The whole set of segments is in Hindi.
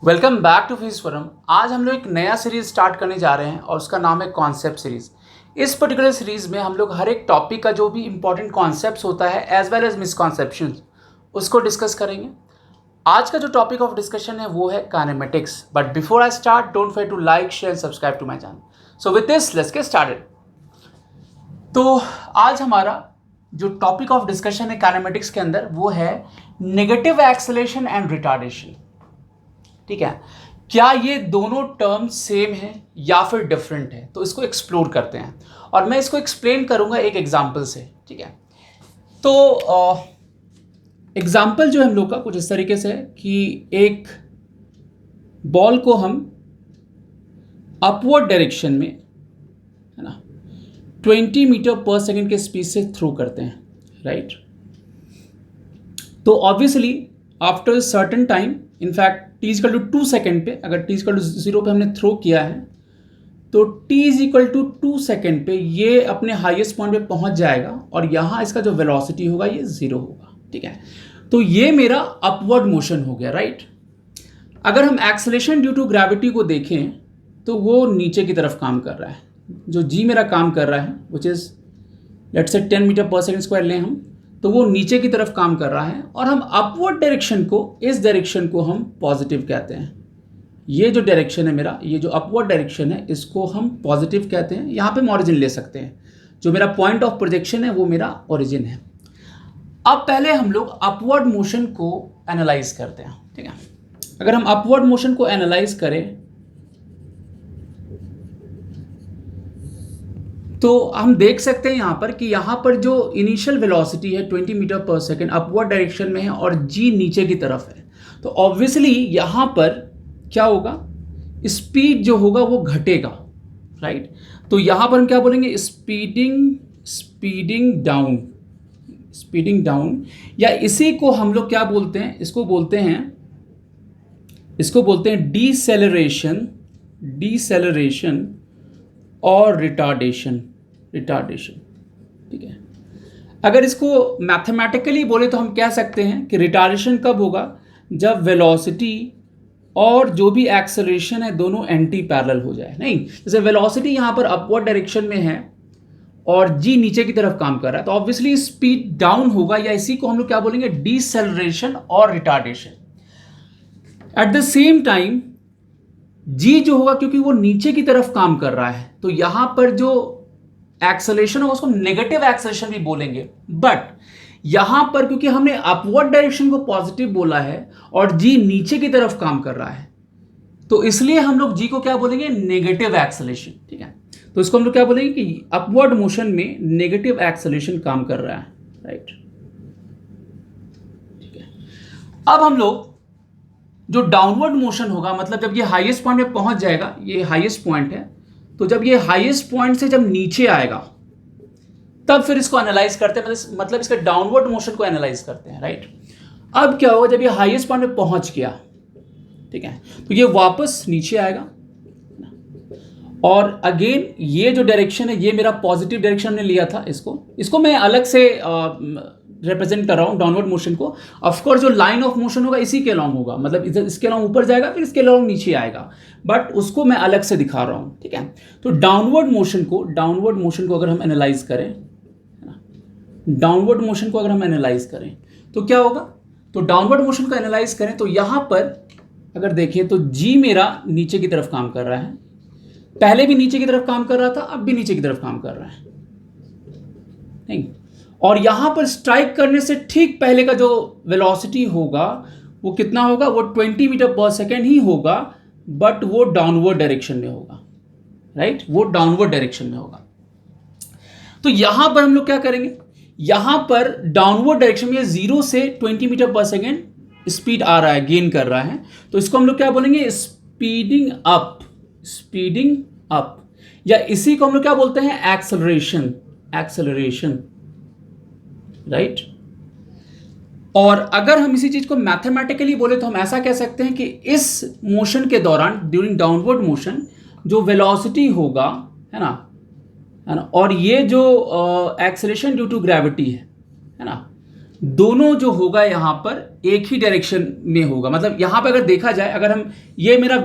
Welcome back to physics forum. आज हम लोग एक नया सीरीज स्टार्ट करने जा रहे हैं और उसका नाम है कॉन्सेप्ट सीरीज। इस पर्टिकुलर सीरीज में हम लोग हर एक टॉपिक का जो भी इंपॉर्टेंट कॉन्सेप्ट्स होता है एज वेल एज मिसकॉन्सेप्शन उसको डिस्कस करेंगे। आज का जो टॉपिक ऑफ डिस्कशन है वो है kinematics. But before I start don't forget to like share subscribe to my channel. So with this let's get started. तो आज हमारा जो टॉपिक ऑफ डिस्कशन है काइनेमेटिक्स के अंदर वो है नेगेटिव एक्सेलरेशन एंड रिटार्डेशन। ठीक है, क्या ये दोनों टर्म सेम है या फिर डिफरेंट है, तो इसको एक्सप्लोर करते हैं और मैं इसको एक्सप्लेन करूंगा एक एग्जांपल से। ठीक है, तो एग्जांपल जो हम लोग का कुछ इस तरीके से है कि एक बॉल को हम अपवर्ड डायरेक्शन में, है ना, 20 मीटर पर सेकेंड के स्पीड से थ्रो करते हैं, राइट। तो obviously after certain time, in fact t is equal to 2 second पे, अगर t इज इक्वल टू 0 पे हमने थ्रो किया है तो t is equal to 2 second पे ये अपने हाईएस्ट पॉइंट पे पहुंच जाएगा और यहाँ इसका जो वेलोसिटी होगा ये 0 होगा। ठीक है, तो ये मेरा अपवर्ड मोशन हो गया, राइट। अगर हम एक्सेलरेशन ड्यू टू ग्रेविटी को देखें तो वो नीचे की तरफ काम कर रहा है। जो g मेरा काम कर रहा है which is let's say 10 metre पर सेकेंड स्क्वायर लें हम, तो वो नीचे की तरफ काम कर रहा है और हम अपवर्ड डायरेक्शन को, इस डायरेक्शन को हम पॉजिटिव कहते हैं। ये जो डायरेक्शन है मेरा, ये जो अपवर्ड डायरेक्शन है, इसको हम पॉजिटिव कहते हैं। यहाँ पे हम ओरिजिन ले सकते हैं। जो मेरा पॉइंट ऑफ प्रोजेक्शन है वो मेरा ओरिजिन है। अब पहले हम लोग अपवर्ड मोशन को एनालाइज करते हैं। ठीक है, अगर हम अपवर्ड मोशन को एनालाइज करें तो हम देख सकते हैं यहाँ पर कि यहाँ पर जो इनिशियल वेलोसिटी है 20 मीटर पर सेकेंड अपवर्ड डायरेक्शन में है और g नीचे की तरफ है, तो ऑब्वियसली यहाँ पर क्या होगा, स्पीड जो होगा वो घटेगा, राइट। तो यहाँ पर हम क्या बोलेंगे, स्पीडिंग डाउन, या इसी को हम लोग क्या बोलते हैं, इसको बोलते हैं डिसेलरेशन और रिटार्डेशन। ठीक है, अगर इसको मैथमेटिकली बोले तो हम कह सकते हैं कि रिटार्डेशन कब होगा, जब वेलोसिटी और जो भी एक्सेलरेशन है दोनों एंटी पैरेलल हो जाए। नहीं, जैसे वेलोसिटी यहाँ पर अपवर्ड डायरेक्शन में है और जी नीचे की तरफ काम कर रहा है, तो ऑब्वियसली स्पीड डाउन होगा, या इसी को हम लोग क्या बोलेंगे, डिसेलरेशन और retardation. At the same time जी जो होगा, क्योंकि वो नीचे की तरफ काम कर रहा है, तो यहां पर जो एक्सेलरेशन होगा उसको नेगेटिव एक्सेलरेशन भी बोलेंगे। बट यहां पर क्योंकि हमने अपवर्ड डायरेक्शन को पॉजिटिव बोला है और जी नीचे की तरफ काम कर रहा है, तो इसलिए हम लोग जी को क्या बोलेंगे, नेगेटिव एक्सेलरेशन। ठीक है, तो इसको हम लोग क्या बोलेंगे कि अपवर्ड मोशन में नेगेटिव एक्सेलरेशन काम कर रहा है, राइट। ठीक है, अब हम लोग जो डाउनवर्ड मोशन होगा, मतलब जब ये हाईएस्ट पॉइंट पे पहुंच जाएगा, ये हाईएस्ट पॉइंट है, तो जब ये हाईएस्ट पॉइंट से जब नीचे आएगा तब फिर इसको एनालाइज करते हैं, मतलब इसके डाउनवर्ड मोशन को एनालाइज करते हैं, राइट। अब क्या होगा, जब ये हाईएस्ट पॉइंट पे पहुंच गया, ठीक है, तो ये वापस नीचे आएगा और अगेन ये जो डायरेक्शन है ये मेरा पॉजिटिव डायरेक्शन ने लिया था, इसको मैं अलग से रिप्रेजेंट कर रहा हूँ डाउनवर्ड मोशन को। ऑफकोर्स जो लाइन ऑफ मोशन होगा इसी के अलॉन्ग होगा, मतलब इधर इसके अलॉन्ग ऊपर जाएगा फिर इसके अलॉन्ग नीचे आएगा, बट उसको मैं अलग से दिखा रहा हूँ। ठीक है, तो डाउनवर्ड मोशन को अगर हम एनालाइज करें, डाउनवर्ड मोशन को अगर हम एनालाइज करें तो क्या होगा, तो डाउनवर्ड मोशन को एनालाइज करें तो यहां पर अगर देखें तो जी मेरा नीचे की तरफ काम कर रहा है, पहले भी नीचे की तरफ काम कर रहा था, अब भी नीचे की तरफ काम कर रहा है, नहीं। और यहां पर स्ट्राइक करने से ठीक पहले का जो वेलोसिटी होगा वो कितना होगा, वो 20 मीटर पर सेकेंड ही होगा, बट वो डाउनवर्ड डायरेक्शन में होगा, राइट, वो डाउनवर्ड डायरेक्शन में होगा। तो यहां पर हम लोग क्या करेंगे, यहां पर डाउनवर्ड डायरेक्शन में 0 से 20 मीटर पर सेकेंड स्पीड आ रहा है, गेन कर रहा है, तो इसको हम लोग क्या बोलेंगे, स्पीडिंग अप, या इसी को हम लोग क्या बोलते हैं, एक्सेलरेशन, राइट। और अगर हम इसी चीज को मैथमेटिकली बोले तो हम ऐसा कह सकते हैं कि इस मोशन के दौरान, ड्यूरिंग डाउनवर्ड मोशन, जो वेलोसिटी होगा, है ना, और ये जो एक्सेलरेशन ड्यू टू ग्रेविटी है ना, दोनों जो होगा यहाँ पर एक ही डायरेक्शन में होगा। मतलब यहाँ पे अगर देखा जाए, अगर हम, ये मेरा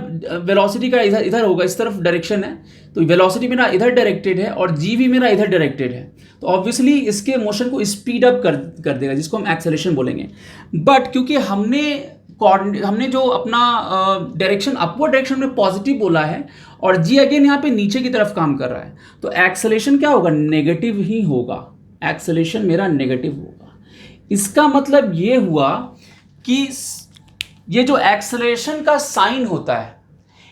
वेलोसिटी का इधर इधर होगा, इस तरफ डायरेक्शन है, तो वेलोसिटी मेरा इधर डायरेक्टेड है और जी भी मेरा इधर डायरेक्टेड है, तो ऑब्वियसली इसके मोशन को स्पीड अप कर देगा, जिसको हम एक्सेलरेशन बोलेंगे। बट क्योंकि हमने जो अपना डायरेक्शन अपवर्ड डायरेक्शन में पॉजिटिव बोला है और जी अगेन यहाँ पे नीचे की तरफ काम कर रहा है, तो एक्सेलरेशन क्या होगा, नेगेटिव ही होगा। एक्सेलरेशन मेरा नेगेटिव होगा। इसका मतलब ये हुआ कि ये जो एक्सेलरेशन का साइन होता है,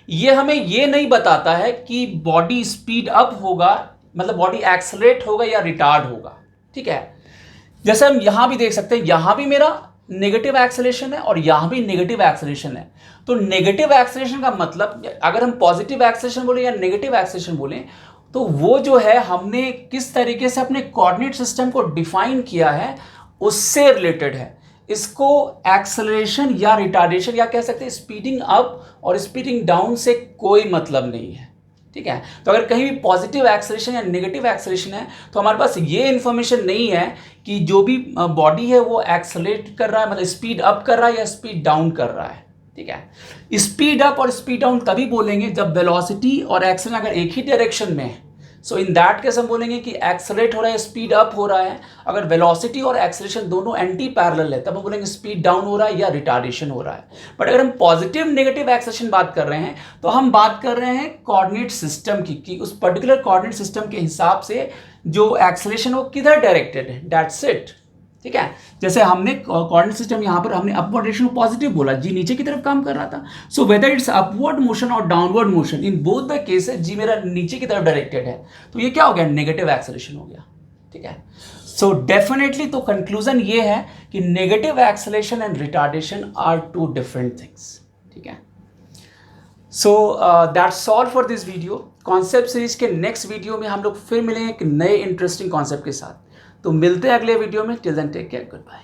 ये हमें ये नहीं बताता है कि बॉडी स्पीड अप होगा, मतलब बॉडी एक्सेलरेट होगा या रिटार्ड होगा। ठीक है, जैसे हम यहां भी देख सकते हैं, यहां भी मेरा नेगेटिव एक्सेलरेशन है और यहां भी नेगेटिव एक्सेलरेशन है। तो नेगेटिव एक्सेलरेशन का मतलब, अगर हम पॉजिटिव एक्सेलरेशन बोले या नेगेटिव एक्सेलरेशन बोले, तो वो जो है हमने किस तरीके से अपने कोऑर्डिनेट सिस्टम को डिफाइन किया है उससे रिलेटेड है। इसको एक्सेलरेशन या रिटार्डेशन या कह सकते हैं स्पीडिंग अप और स्पीडिंग डाउन से कोई मतलब नहीं है। ठीक है, तो अगर कहीं भी पॉजिटिव एक्सेलरेशन या नेगेटिव एक्सेलरेशन है तो हमारे पास ये इन्फॉर्मेशन नहीं है कि जो भी बॉडी है वो एक्सेलरेट कर रहा है, मतलब स्पीड अप कर रहा है या स्पीड डाउन कर रहा है। ठीक है, स्पीड अप और स्पीड डाउन तभी बोलेंगे जब वेलोसिटी और एक्सेलरेशन अगर एक ही डायरेक्शन में है। सो इन दैट केस हम बोलेंगे कि एक्सेलरेट हो रहा है, स्पीड अप हो रहा है। अगर वेलोसिटी और एक्सेलरेशन दोनों एंटी पैरेलल है तब हम बोलेंगे स्पीड डाउन हो रहा है या रिटार्डेशन हो रहा है। बट अगर हम पॉजिटिव नेगेटिव एक्सेलरेशन बात कर रहे हैं तो हम बात कर रहे हैं कोऑर्डिनेट सिस्टम की, कि उस पर्टिकुलर कोऑर्डिनेट सिस्टम के हिसाब से जो एक्सेलरेशन वो किधर डायरेक्टेड है, दैट्स इट। ठीक है, जैसे हमने कोऑर्डिनेट सिस्टम यहाँ पर हमने अपवर्ड डायरेक्शन को पॉजिटिव बोला, जी नीचे की तरफ काम कर रहा था। So whether it's upward motion और downward motion, in both the cases जी मेरा नीचे की तरफ डायरेक्टेड है, तो ये क्या हो गया, नेगेटिव एक्सेलरेशन हो गया। ठीक है, सो डेफिनेटली तो कंक्लूजन ये है कि negative acceleration and retardation are two different things. ठीक है, so that's all for this video. Concept series के नेक्स्ट वीडियो में हम लोग फिर मिलेंगे एक नए इंटरेस्टिंग कॉन्सेप्ट के साथ। तो मिलते हैं अगले वीडियो में। Till then take care, good bye.